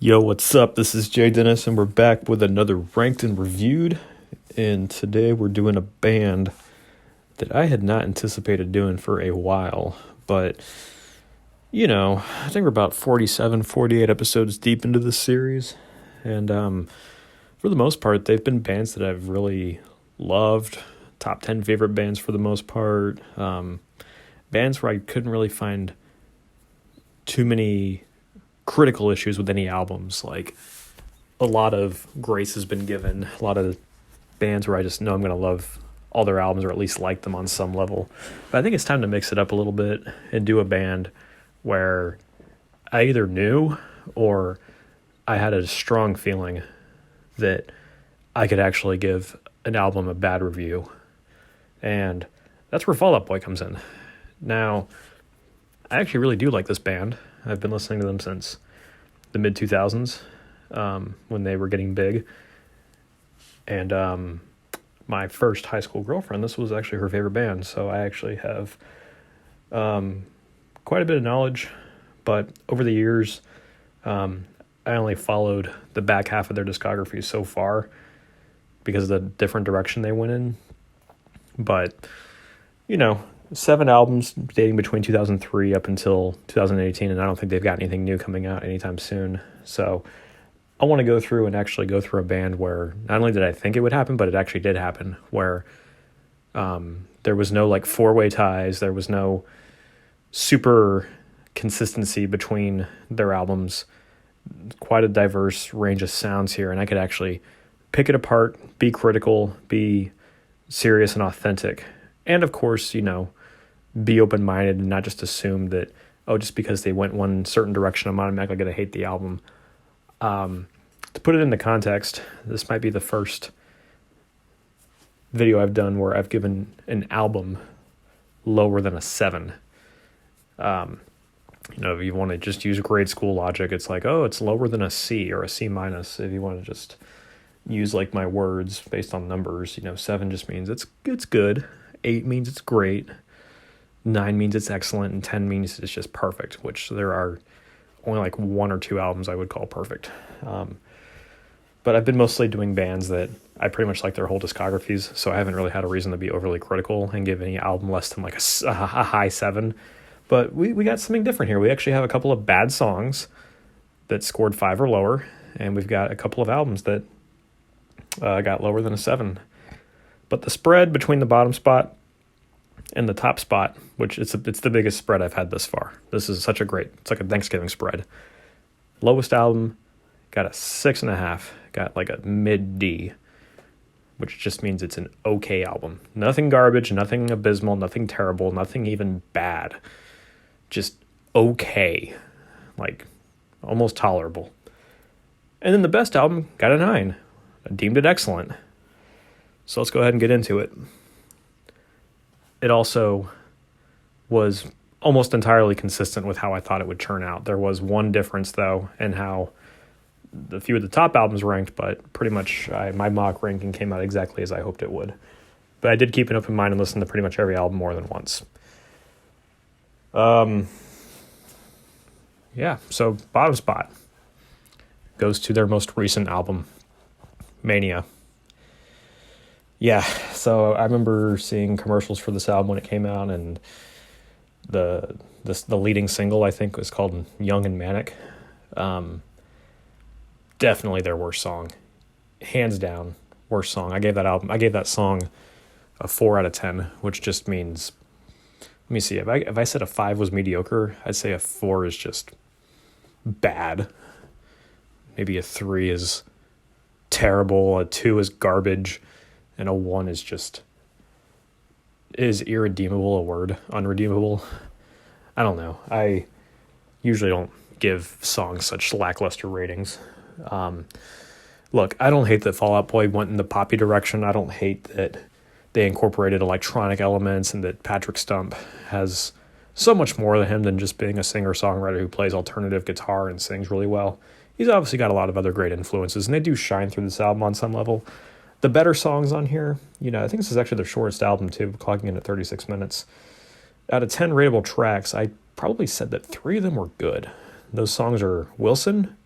Yo, what's up? This is Jay Dennis, and we're back with another Ranked and Reviewed. And today we're doing a band that I had not anticipated doing for a while. But, I think we're about 47, 48 episodes deep into this series. And for the most part, they've been bands that I've really loved. Top 10 favorite bands for the most part. Bands where I couldn't really find too many critical issues with any albums. Like, a lot of grace has been given. A lot of bands where I just know I'm going to love all their albums, or at least like them on some level. But I think it's time to mix it up a little bit and do a band where I either knew or I had a strong feeling that I could actually give an album a bad review. And that's where Fall Out Boy comes in. Now, I actually really do like this band. I've been listening to them since the mid-2000s, when they were getting big. And my first high school girlfriend, this was actually her favorite band, so I actually have quite a bit of knowledge. But over the years, I only followed the back half of their discography so far because of the different direction they went in. But, 7 albums dating between 2003 up until 2018, and I don't think they've got anything new coming out anytime soon. So I want to go through a band where not only did I think it would happen, but it actually did happen, where there was no like four-way ties, there was no super consistency between their albums, quite a diverse range of sounds here, and I could actually pick it apart, be critical, be serious and authentic, and of course, be open-minded and not just assume that, just because they went one certain direction, I'm automatically going to hate the album. To put it into context, this might be the first video I've done where I've given an album lower than a 7. If you want to just use grade school logic, it's like, it's lower than a C or a C minus. If you want to just use like my words based on numbers, 7 just means it's good. 8 means it's great. 9 means it's excellent, and 10 means it's just perfect, which there are only like 1 or 2 albums I would call perfect. But I've been mostly doing bands that I pretty much like their whole discographies, so I haven't really had a reason to be overly critical and give any album less than like a high 7. But we got something different here. We actually have a couple of bad songs that scored 5 or lower, and we've got a couple of albums that got lower than a 7. But the spread between the bottom spot and the top spot, which it's the biggest spread I've had thus far. This is it's like a Thanksgiving spread. Lowest album got a 6.5, got like a mid D, which just means it's an okay album. Nothing garbage, nothing abysmal, nothing terrible, nothing even bad. Just okay, like almost tolerable. And then the best album got a 9. I deemed it excellent. So let's go ahead and get into it. It also was almost entirely consistent with how I thought it would turn out. There was one difference, though, in how the few of the top albums ranked, but pretty much my mock ranking came out exactly as I hoped it would. But I did keep an open mind and listen to pretty much every album more than once. So bottom spot goes to their most recent album, Mania. Yeah, so I remember seeing commercials for this album when it came out, and the leading single, I think, was called Young and Manic. Definitely their worst song. Hands down, worst song. I gave that song a 4 out of 10, which just means, let me see, if I said a 5 was mediocre, I'd say a 4 is just bad. Maybe a 3 is terrible, a 2 is garbage, and a 1 is irredeemable a word? Unredeemable? I don't know. I usually don't give songs such lackluster ratings. Look, I don't hate that Fall Out Boy went in the poppy direction. I don't hate that they incorporated electronic elements and that Patrick Stump has so much more to him than just being a singer-songwriter who plays alternative guitar and sings really well. He's obviously got a lot of other great influences, and they do shine through this album on some level. The better songs on here, I think this is actually their shortest album too, clocking in at 36 minutes. Out of 10 rateable tracks, I probably said that 3 of them were good. Those songs are Wilson,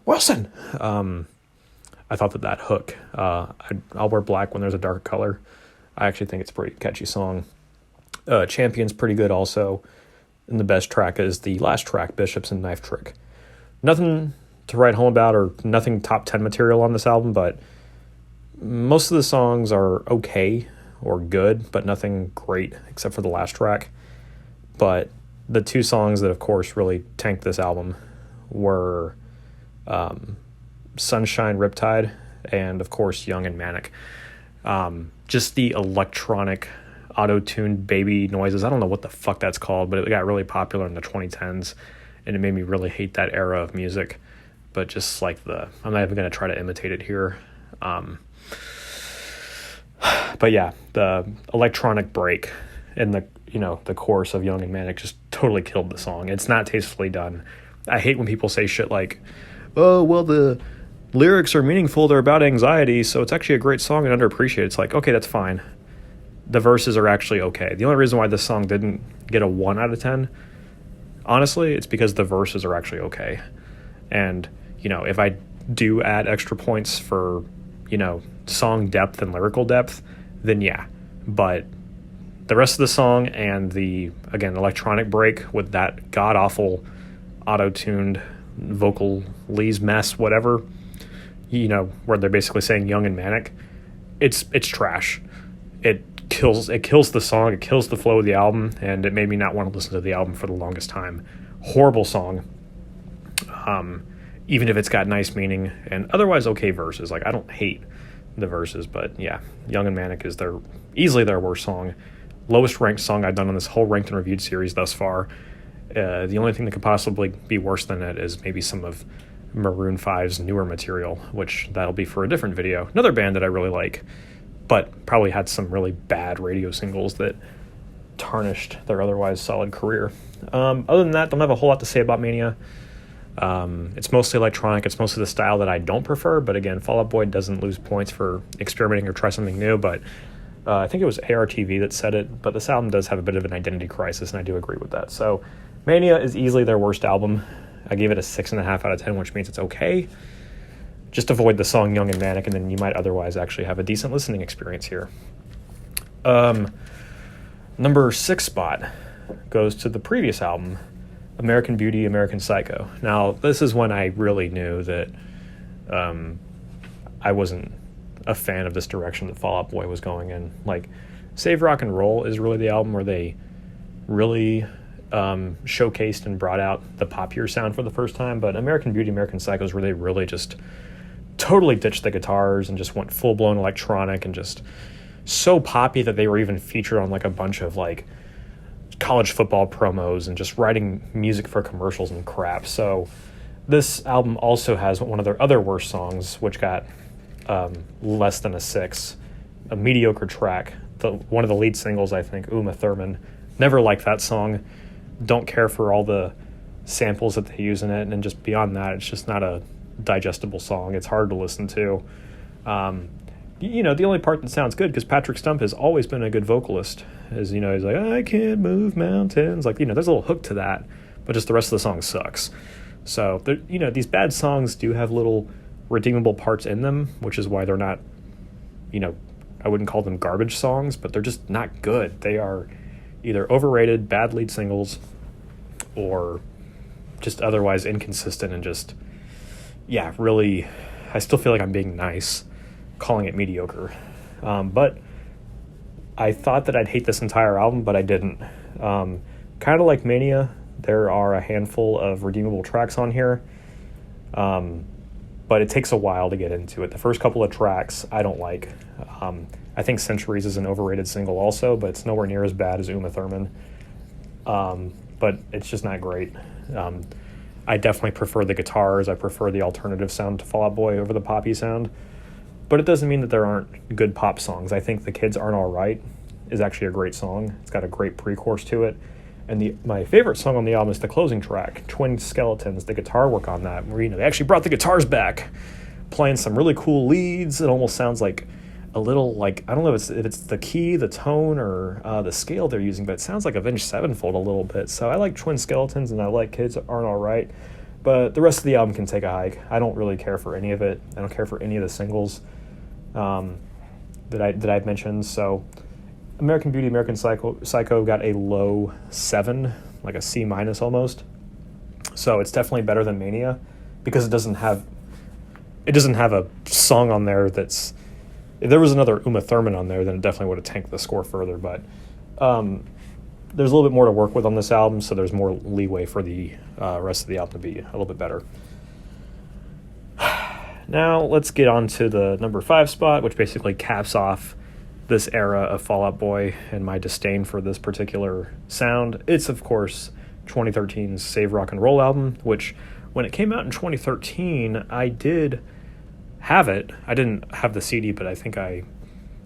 Wilson. I thought that hook, I'll wear black when there's a dark color. I actually think it's a pretty catchy song. Champion's pretty good also. And the best track is the last track, Bishops and Knife Trick. Nothing to write home about or nothing top 10 material on this album, but most of the songs are okay or good, but nothing great except for the last track. But the two songs that, of course, really tanked this album were Sunshine Riptide and, of course, Young and Manic. Just the electronic auto-tuned baby noises. I don't know what the fuck that's called, but it got really popular in the 2010s, and it made me really hate that era of music. But just like I'm not even going to try to imitate it here. But yeah, the electronic break and the chorus of Young and Manic just totally killed the song. It's not tastefully done. I hate when people say shit like, oh, well, the lyrics are meaningful, they're about anxiety, so it's actually a great song and underappreciated. It's like, okay, that's fine. The verses are actually okay. The only reason why this song didn't get a 1 out of 10, honestly, it's because the verses are actually okay. And, if I do add extra points for, song depth and lyrical depth, then yeah. But the rest of the song and the, again, electronic break with that god-awful auto-tuned vocalese mess, whatever, where they're basically saying Young and Manic, it's trash. It kills the song, it kills the flow of the album, and it made me not want to listen to the album for the longest time. Horrible song. Even if it's got nice meaning and otherwise okay verses. Like, I don't hate the verses, but yeah, Young and Manic is easily their worst song. Lowest ranked song I've done on this whole ranked and reviewed series thus far. The only thing that could possibly be worse than it is maybe some of Maroon 5's newer material, which that'll be for a different video. Another band that I really like, but probably had some really bad radio singles that tarnished their otherwise solid career. Other than that, don't have a whole lot to say about Mania. It's mostly electronic. It's mostly the style that I don't prefer, but again, Fall Out Boy doesn't lose points for experimenting or try something new, but I think it was ARTV that said it, but this album does have a bit of an identity crisis, and I do agree with that. So Mania is easily their worst album. I gave it a 6.5 out of 10, which means it's okay. Just avoid the song Young and Manic, and then you might otherwise actually have a decent listening experience here. Number 6 spot goes to the previous album, American Beauty, American Psycho. Now, this is when I really knew that I wasn't a fan of this direction that Fall Out Boy was going in. Like, Save Rock and Roll is really the album where they really showcased and brought out the poppier sound for the first time, but American Beauty, American Psycho is where they really just totally ditched the guitars and just went full-blown electronic and just so poppy that they were even featured on like a bunch of like college football promos and just writing music for commercials and crap. So this album also has one of their other worst songs, which got less than a 6, a mediocre track. One of the lead singles, I think, Uma Thurman. Never liked that song. Don't care for all the samples that they use in it, and just beyond that, it's just not a digestible song. It's hard to listen to. The only part that sounds good, because Patrick Stump has always been a good vocalist, is, he's like, I can't move mountains. Like, there's a little hook to that, but just the rest of the song sucks. So, these bad songs do have little redeemable parts in them, which is why they're not, I wouldn't call them garbage songs, but they're just not good. They are either overrated, bad lead singles, or just otherwise inconsistent and just, really, I still feel like I'm being nice calling it mediocre. But I thought that I'd hate this entire album, but I didn't. Kind of like Mania, there are a handful of redeemable tracks on here, but it takes a while to get into it. The first couple of tracks I don't like. I think Centuries is an overrated single also, but it's nowhere near as bad as Uma Thurman. But it's just not great. I definitely prefer the guitars. I prefer the alternative sound to Fall Out Boy over the poppy sound. But it doesn't mean that there aren't good pop songs. I think The Kids Aren't Alright is actually a great song. It's got a great pre-chorus to it. And my favorite song on the album is the closing track, Twin Skeletons, the guitar work on that, where, they actually brought the guitars back, playing some really cool leads. It almost sounds like a little, like, I don't know if it's the key, the tone, or the scale they're using, but it sounds like Avenged Sevenfold a little bit. So I like Twin Skeletons, and I like Kids Aren't Alright. But the rest of the album can take a hike. I don't really care for any of it. I don't care for any of the singles that I've mentioned. So American Beauty, American Psycho got a low 7, like a C- almost. So it's definitely better than Mania because it doesn't have a song on there that's. If there was another Uma Thurman on there, then it definitely would have tanked the score further. But there's a little bit more to work with on this album, so there's more leeway for the rest of the album to be a little bit better. Now let's get on to the number 5 spot, which basically caps off this era of Fall Out Boy and my disdain for this particular sound. It's, of course, 2013's Save Rock and Roll album, which when it came out in 2013, I did have it. I didn't have the CD, but I think I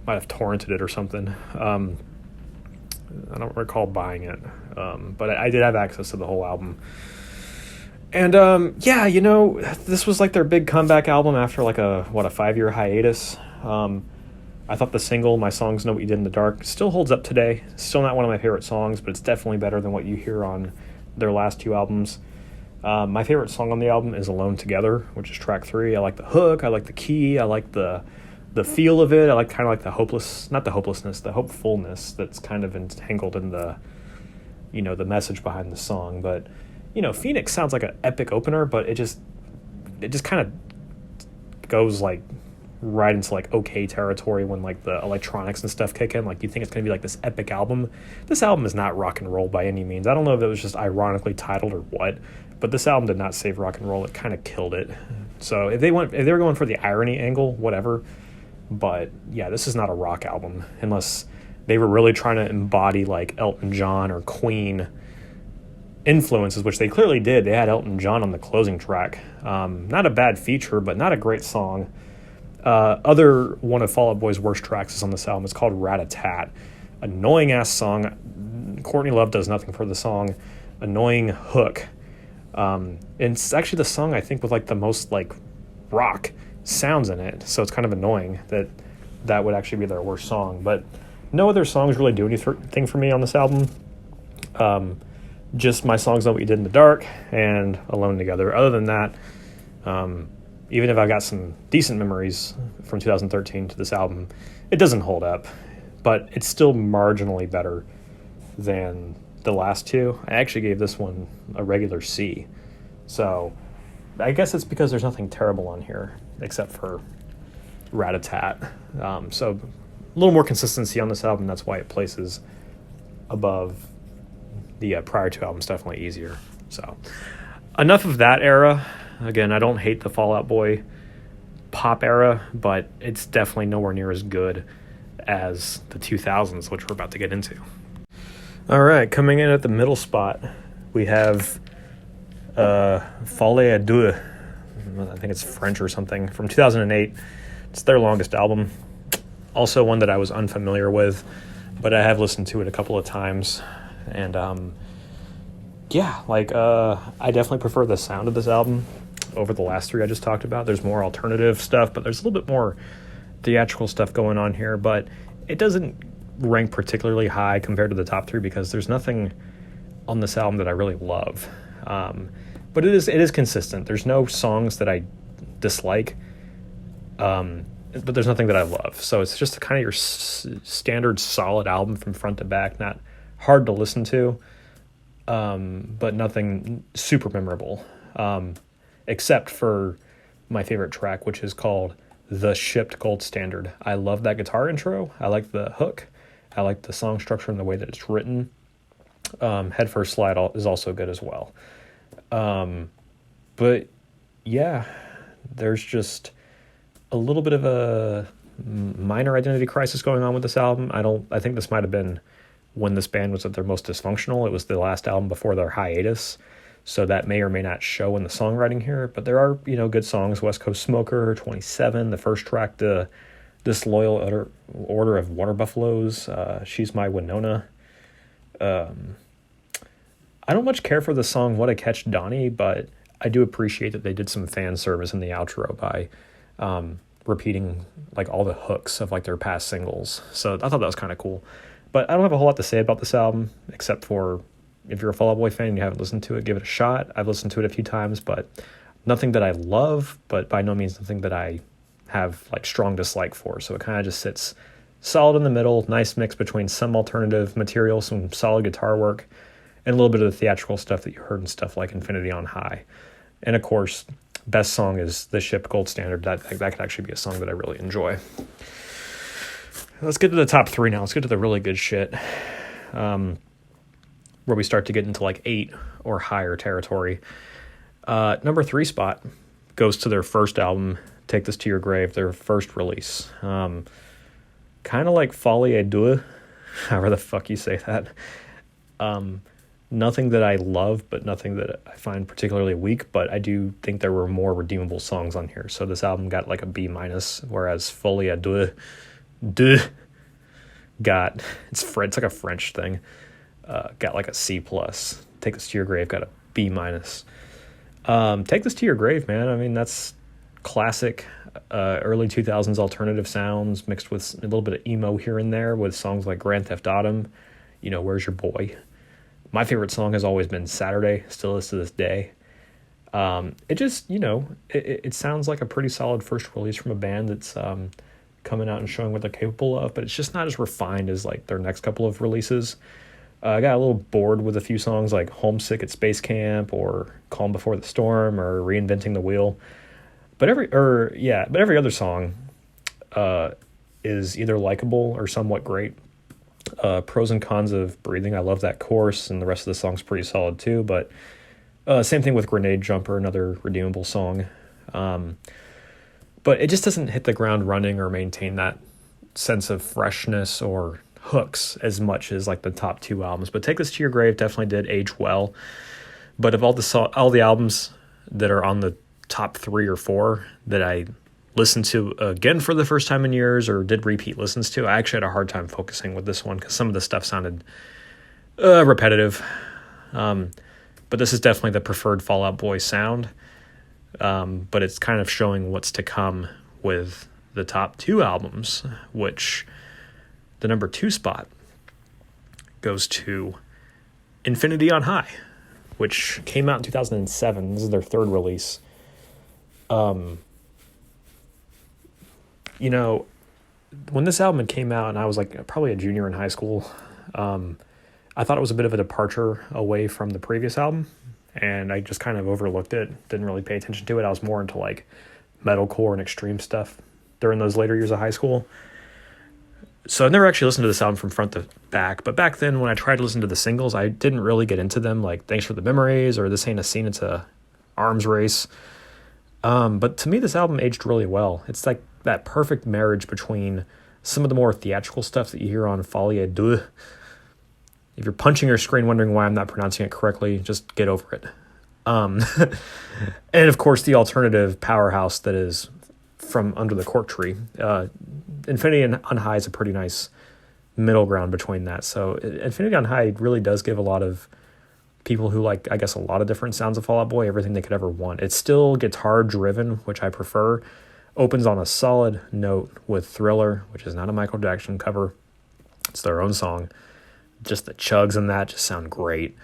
might have torrented it or something. I don't recall buying it, but I did have access to the whole album. And yeah, this was like their big comeback album after like a 5-year hiatus. I thought the single, My Songs Know What You Did in the Dark, still holds up today. Still not one of my favorite songs, but it's definitely better than what you hear on their last 2 albums. My favorite song on the album is Alone Together, which is track 3. I like the hook, I like the key, I like the feel of it. I like kind of like the the hopefulness that's kind of entangled in the message behind the song. But Phoenix sounds like an epic opener, but it just kind of goes like right into like okay territory when like the electronics and stuff kick in. Like you think it's gonna be like this epic album. This album is not rock and roll by any means. I don't know if it was just ironically titled or what, but this album did not save rock and roll. It kind of killed it. So if they were going for the irony angle, whatever. But yeah, this is not a rock album unless they were really trying to embody like Elton John or Queen influences, which they clearly did. They had Elton John on the closing track. Not a bad feature, but not a great song. Other one of Fall Out Boy's worst tracks is on this album. It's called Rat-a-Tat. Annoying ass song. Courtney Love does nothing for the song. Annoying hook. And it's actually the song I think with like the most like rock sounds in it. So it's kind of annoying that would actually be their worst song. But no other songs really do anything for me on this album. Just My Songs Know What You Did in the Dark and Alone Together. Other than that, even if I've got some decent memories from 2013 to this album, it doesn't hold up. But it's still marginally better than the last 2. I actually gave this one a regular C. So I guess it's because there's nothing terrible on here except for Rat-a-Tat. So a little more consistency on this album. That's why it places above the prior 2 albums. Definitely easier. So enough of that era. Again, I don't hate the Fall Out Boy pop era, but it's definitely nowhere near as good as the 2000s, which we're about to get into. All right, coming in at the middle spot, we have Folly Adua. I think it's French or something, from 2008. It's their longest album. Also one that I was unfamiliar with, but I have listened to it a couple of times. And yeah, I definitely prefer the sound of this album over the last 3 I just talked about. There's more alternative stuff, but there's a little bit more theatrical stuff going on here. But it doesn't rank particularly high compared to the top 3 because there's nothing on this album that I really love. But it is consistent. There's no songs that I dislike, but there's nothing that I love. So it's just kind of your standard solid album from front to back, not hard to listen to, but nothing super memorable, except for my favorite track, which is called The Shipped Gold Standard. I love that guitar intro. I like the hook. I like the song structure and the way that it's written. Head First Slide is also good as well. But yeah, there's just a little bit of a minor identity crisis going on with this album. I think this might have been when this band was at their most dysfunctional. It was the last album before their hiatus, so that may or may not show in the songwriting here. But there are, good songs. West Coast Smoker, 27, the first track to Disloyal Order of Water Buffaloes, She's My Winona. I don't much care for the song What a Catch Donnie, but I do appreciate that they did some fan service in the outro by repeating like all the hooks of like their past singles. So I thought that was kind of cool. But I don't have a whole lot to say about this album except for if you're a Fall Out Boy fan and you haven't listened to it, give it a shot. I've listened to it a few times, but nothing that I love, but by no means something that I have like strong dislike for. So it kind of just sits solid in the middle, nice mix between some alternative material, some solid guitar work, and a little bit of the theatrical stuff that you heard in stuff like Infinity on High. And of course, best song is The Ship, Gold Standard. That could actually be a song that I really enjoy. Let's get to the top 3 now. Let's get to the really good shit, where we start to get into like 8 or higher territory. Number 3 spot goes to their first album, Take This to Your Grave, their first release. Kind of like Folly Adua, however the fuck you say that. Nothing that I love, but nothing that I find particularly weak, but I do think there were more redeemable songs on here. So this album got like a B-, whereas Folly Adua got, it's like a French thing, got like a C+. Take This to Your Grave got a B-. Take This to Your Grave, man. I mean, that's classic early 2000s alternative sounds mixed with a little bit of emo here and there with songs like Grand Theft Autumn, Where's Your Boy? My favorite song has always been Saturday, still is to this day. It just, it sounds like a pretty solid first release from a band that's coming out and showing what they're capable of, but it's just not as refined as like their next couple of releases. I got a little bored with a few songs like Homesick at Space Camp or Calm Before the Storm or Reinventing the Wheel. But every other song is either likable or somewhat great. Pros and Cons of Breathing, I love that chorus, and the rest of the song's pretty solid too. But same thing with Grenade Jumper, another redeemable song. But it just doesn't hit the ground running or maintain that sense of freshness or hooks as much as like the top 2 albums. But Take This to Your Grave definitely did age well. But of all the albums that are on the top 3 or 4 that I listened to again for the first time in years or did repeat listens to, I actually had a hard time focusing with this one because some of the stuff sounded repetitive. But this is definitely the preferred Fall Out Boy sound. But it's kind of showing what's to come with the top 2 albums, which the number 2 spot goes to Infinity on High, which came out in 2007. This is their 3rd release. When this album came out and I was like probably a junior in high school, I thought it was a bit of a departure away from the previous album, and I just kind of overlooked it, didn't really pay attention to it. I was more into like metalcore and extreme stuff during those later years of high school. So I never actually listened to this album from front to back, but back then when I tried to listen to the singles, I didn't really get into them, like Thanks for the Memories or This Ain't a Scene, It's a Arms Race. But to me, this album aged really well. It's like that perfect marriage between some of the more theatrical stuff that you hear on Folly Adua. If you're punching your screen wondering why I'm not pronouncing it correctly, just get over it. And of course, the alternative powerhouse that is From Under the Cork Tree. Infinity on High is a pretty nice middle ground between that. So Infinity on High really does give a lot of people who like, I guess, a lot of different sounds of Fall Out Boy everything they could ever want. It's still guitar driven, which I prefer. Opens on a solid note with Thriller, which is not a Michael Jackson cover. It's their own song. Just the chugs in that just sound great.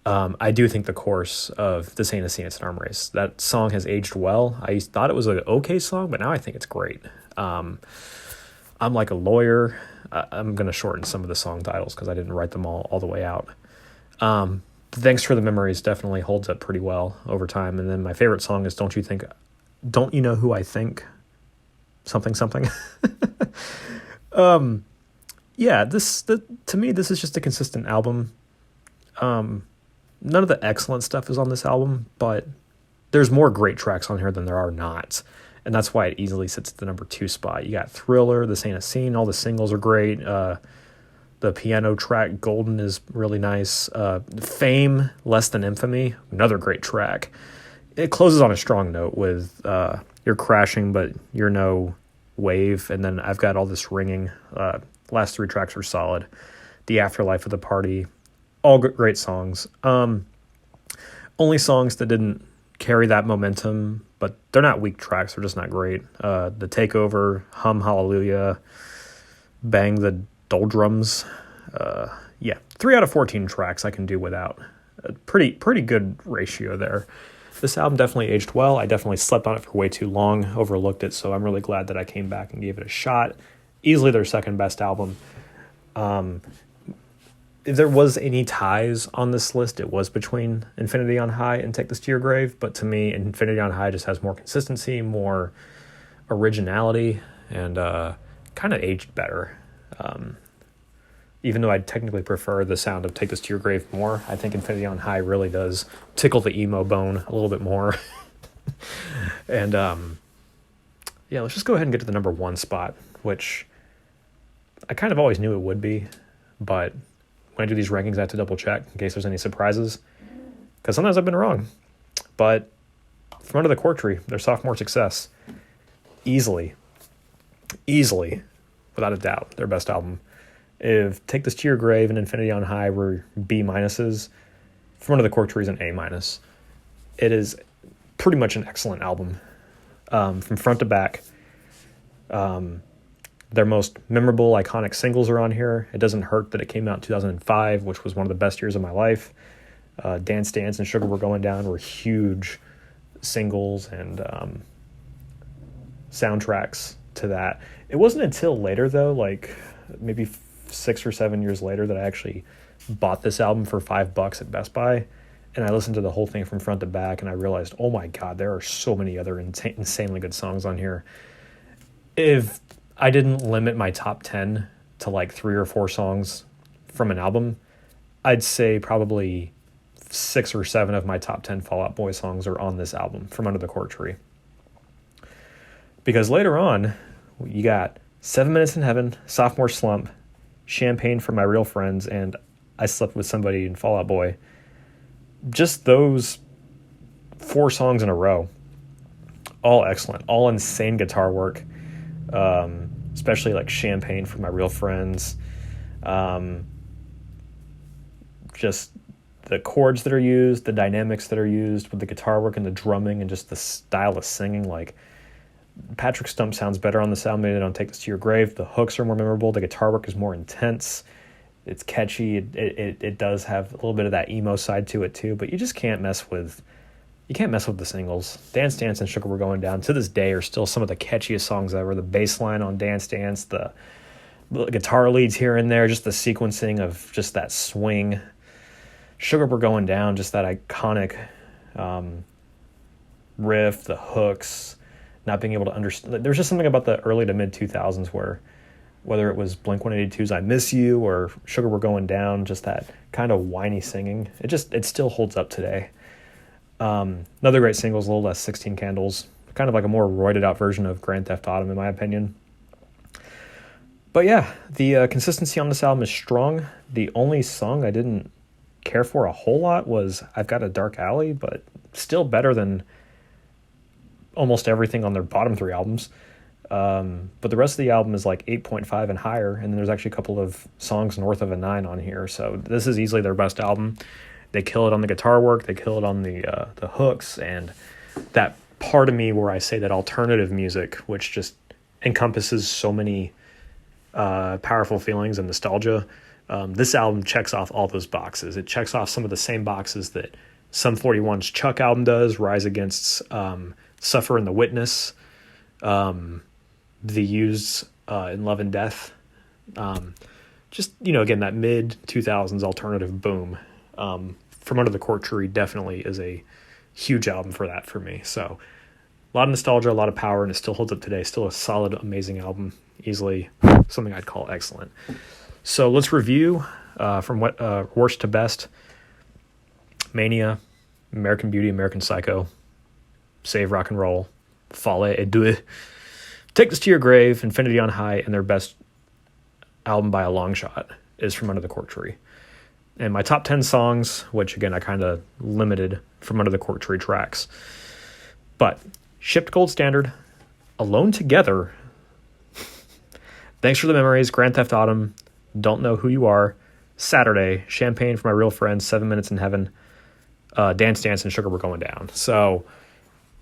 I do think the chorus of This Ain't a Scene, It's an Arm Race, that song has aged well. I thought it was an okay song, but now I think it's great. I'm Like a Lawyer. I'm going to shorten some of the song titles because I didn't write them all the way out. Thanks for the Memories definitely holds up pretty well over time. And then my favorite song is Don't You Know Who I Think? Something. Yeah, to me, this is just a consistent album. None of the excellent stuff is on this album, but there's more great tracks on here than there are not. And that's why it easily sits at the number 2 spot. You got Thriller, This Ain't a Scene, all the singles are great. The piano track, Golden, is really nice. Fame, Less Than Infamy, another great track. It closes on a strong note with You're Crashing, but You're No Wave. And then I've Got All This Ringing. Last 3 tracks are solid. The Afterlife of the Party, all great songs. Only songs that didn't carry that momentum, but they're not weak tracks. They're just not great. The Takeover, Hum Hallelujah, Bang the Doldrums. yeah, 3 out of 14 tracks I can do without. A pretty good ratio there. This album definitely aged well. I definitely slept on it for way too long, overlooked it, so I'm really glad that I came back and gave it a shot. Easily their second best album. If there was any ties on this list, it was between Infinity on High and Take This to Your Grave, but to me, Infinity on High just has more consistency, more originality, and kind of aged better. Even though I technically prefer the sound of Take This to Your Grave more, I think Infinity on High really does tickle the emo bone a little bit more. And yeah, let's just go ahead and get to the number 1 spot, which I kind of always knew it would be, but when I do these rankings, I have to double check in case there's any surprises, because sometimes I've been wrong. But From Under the Cork Tree, their sophomore success, easily, without a doubt, their best album. If Take This to Your Grave and Infinity on High were B minuses, From Under the Cork Tree is an A minus. It is pretty much an excellent album, from front to back. Their most memorable, iconic singles are on here. It doesn't hurt that it came out in 2005, which was one of the best years of my life. Dance Dance and Sugar We're Going Down were huge singles and soundtracks to that. It wasn't until later, though, like maybe 6 or 7 years later, that I actually bought this album for $5 at Best Buy, and I listened to the whole thing from front to back, and I realized, oh my god, there are so many other insanely good songs on here. If I didn't limit my top 10 to like 3 or 4 songs from an album, I'd say probably 6 or 7 of my top 10 Fall Out Boy songs are on this album, From Under the Cork Tree. Because later on, you got 7 Minutes in Heaven, Sophomore Slump, Champagne for My Real Friends, and I Slept With Somebody in Fall Out Boy. Just those 4 songs in a row. All excellent. All insane guitar work. Especially like Champagne for My Real Friends. Just the chords that are used, the dynamics that are used with the guitar work and the drumming and just the style of singing. Like, Patrick Stump sounds better on the sound maybe than on Take This to Your Grave. The hooks are more memorable. The guitar work is more intense. It's catchy. It does have a little bit of that emo side to it too, but you just can't mess with the singles. Dance Dance and Sugar We're Going Down to this day are still some of the catchiest songs ever. The bass line on Dance Dance, the guitar leads here and there, just the sequencing of just that swing. Sugar We're Going Down, just that iconic riff, the hooks, not being able to understand. There's just something about the early to mid 2000s where, whether it was Blink-182's I Miss You or Sugar We're Going Down, just that kind of whiny singing, it still holds up today. Another great single is A Little Less 16 Candles, kind of like a more roided out version of Grand Theft Autumn in my opinion. But yeah, the consistency on this album is strong. The only song I didn't care for a whole lot was I've Got a Dark Alley, but still better than almost everything on their bottom 3 albums. But the rest of the album is like 8.5 and higher, and then there's actually a couple of songs north of a 9 on here, so this is easily their best album. They kill it on the guitar work, they kill it on the hooks, and that part of me where I say that alternative music, which just encompasses so many powerful feelings and nostalgia, this album checks off all those boxes. It checks off some of the same boxes that Sum 41's Chuck album does, Rise Against Suffer and the Witness, The Used in Love and Death. Just, again, that mid-2000s alternative boom. From Under the Cork Tree definitely is a huge album for that for me. So a lot of nostalgia, a lot of power, and it still holds up today. Still a solid, amazing album. Easily something I'd call excellent. So let's review from worst to best. Mania, American Beauty, American Psycho, Save Rock and Roll, Folly Adua, Take This to Your Grave, Infinity on High, and their best album by a long shot is From Under the Cork Tree. And my top 10 songs, which again I kind of limited From Under the Cork Tree tracks. But Shipped Gold Standard, Alone Together, Thanks for the Memories, Grand Theft Autumn, Don't Know Who You Are, Saturday, Champagne for My Real Friends, 7 Minutes in Heaven, Dance Dance, and Sugar We're Going Down. So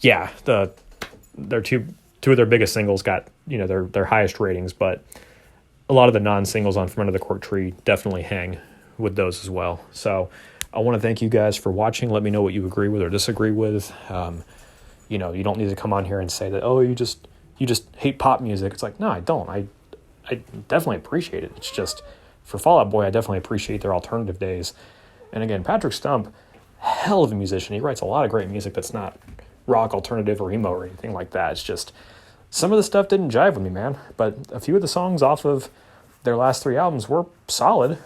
yeah, their two of their biggest singles got their highest ratings, but a lot of the non-singles on From Under the Cork Tree definitely hang with those as well. So I want to thank you guys for watching. Let me know what you agree with or disagree with. You know, you don't need to come on here and say that, oh, you just hate pop music. It's like, no, I don't. I definitely appreciate it. It's just, for Fall Out Boy, I definitely appreciate their alternative days. And again, Patrick Stump, hell of a musician. He writes a lot of great music that's not rock, alternative, or emo or anything like that. It's just, some of the stuff didn't jive with me, man. But a few of the songs off of their last 3 albums were solid.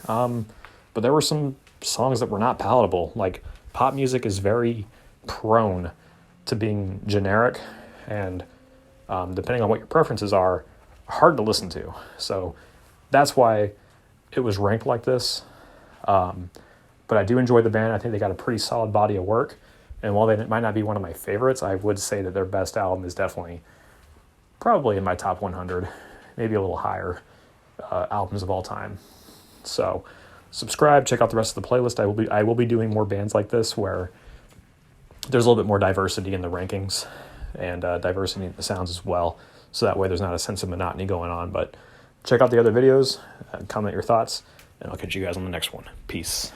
But there were some songs that were not palatable. Like, pop music is very prone to being generic and, depending on what your preferences are, hard to listen to. So that's why it was ranked like this. But I do enjoy the band. I think they got a pretty solid body of work. And while they might not be one of my favorites, I would say that their best album is definitely probably in my top 100, maybe a little higher, albums of all time. So subscribe, check out the rest of the playlist. I will be doing more bands like this where there's a little bit more diversity in the rankings and diversity in the sounds as well. So that way there's not a sense of monotony going on. But check out the other videos, comment your thoughts, and I'll catch you guys on the next one. Peace.